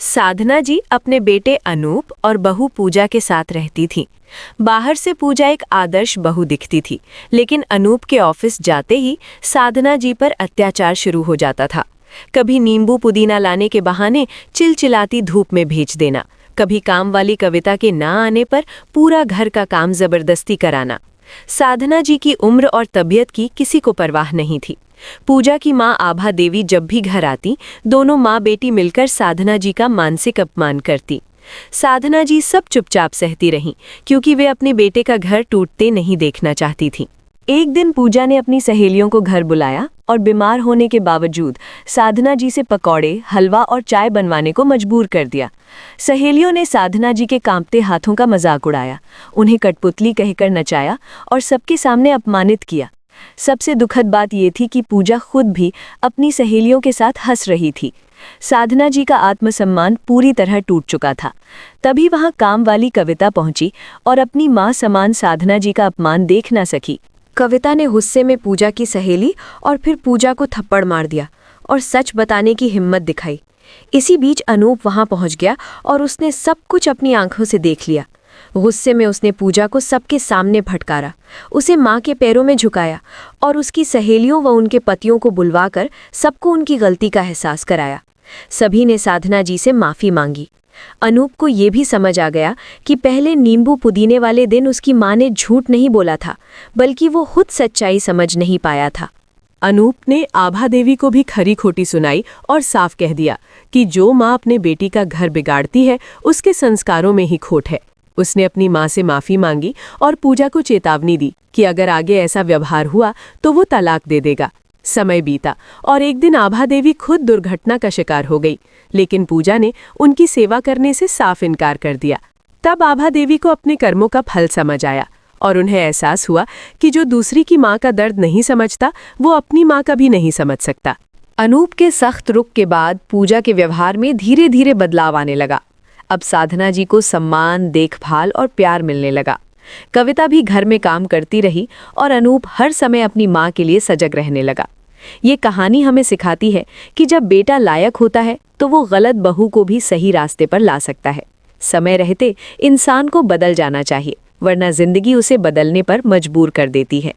साधना जी अपने बेटे अनूप और बहू पूजा के साथ रहती थीं। बाहर से पूजा एक आदर्श बहू दिखती थी, लेकिन अनूप के ऑफिस जाते ही साधना जी पर अत्याचार शुरू हो जाता था। कभी नींबू पुदीना लाने के बहाने चिलचिलाती धूप में भेज देना, कभी काम वाली कविता के ना आने पर पूरा घर का काम जबरदस्ती कराना। साधना जी की उम्र और तबीयत की किसी को परवाह नहीं थी। पूजा की माँ आभा देवी जब भी घर आती, दोनों माँ बेटी मिलकर साधना जी का मानसिक अपमान करती। साधना जी सब चुपचाप सहती रहीं, क्योंकि वे अपने बेटे का घर टूटते नहीं देखना चाहती थीं। एक दिन पूजा ने अपनी सहेलियों को घर बुलाया और बीमार होने के बावजूद साधना जी से पकौड़े, हलवा और चाय बनवाने को मजबूर कर दिया। सहेलियों ने साधना जी के कांपते हाथों का मजाक उड़ाया, उन्हें कठपुतली कहकर नचाया और सबके सामने अपमानित किया। सबसे दुखद बात ये थी कि पूजा खुद भी अपनी सहेलियों के साथ हंस रही थी। साधना जी का आत्मसम्मान पूरी तरह टूट चुका था। तभी वहां काम वाली कविता पहुंची और अपनी मां समान साधना जी का अपमान देख न सकी। कविता ने गुस्से में पूजा की सहेली और फिर पूजा को थप्पड़ मार दिया और सच बताने की हिम्मत दिखाई। इसी बीच अनूप वहां पहुंच गया और उसने सब कुछ अपनी आंखों से देख लिया। गुस्से में उसने पूजा को सबके सामने फटकारा, उसे मां के पैरों में झुकाया और उसकी सहेलियों व उनके पतियों को बुलवाकर सबको उनकी गलती का एहसास कराया। सभी ने साधना जी से माफी मांगी। अनूप को ये भी समझ आ गया कि पहले नींबू पुदीने वाले दिन उसकी मां ने झूठ नहीं बोला था, बल्कि वो खुद सच्चाई समझ नहीं पाया था। अनूप ने आभा देवी को भी खरी खोटी सुनाई और साफ कह दिया कि जो माँ अपने बेटी का घर बिगाड़ती है, उसके संस्कारों में ही खोट है। उसने अपनी माँ से माफी मांगी और पूजा को चेतावनी दी कि अगर आगे ऐसा व्यवहार हुआ तो वो तलाक दे देगा। समय बीता और एक दिन आभा देवी खुद दुर्घटना का शिकार हो गई, लेकिन पूजा ने उनकी सेवा करने से साफ इनकार कर दिया। तब आभा देवी को अपने कर्मों का फल समझ आया और उन्हें एहसास हुआ कि जो दूसरी की माँ का दर्द नहीं समझता, वो अपनी माँ का भी नहीं समझ सकता। अनूप के सख्त रुख के बाद पूजा के व्यवहार में धीरे धीरे बदलाव आने लगा। अब साधना जी को सम्मान, देखभाल और प्यार मिलने लगा। कविता भी घर में काम करती रही और अनूप हर समय अपनी माँ के लिए सजग रहने लगा। ये कहानी हमें सिखाती है कि जब बेटा लायक होता है तो वो गलत बहू को भी सही रास्ते पर ला सकता है। समय रहते इंसान को बदल जाना चाहिए, वरना जिंदगी उसे बदलने पर मजबूर कर देती है।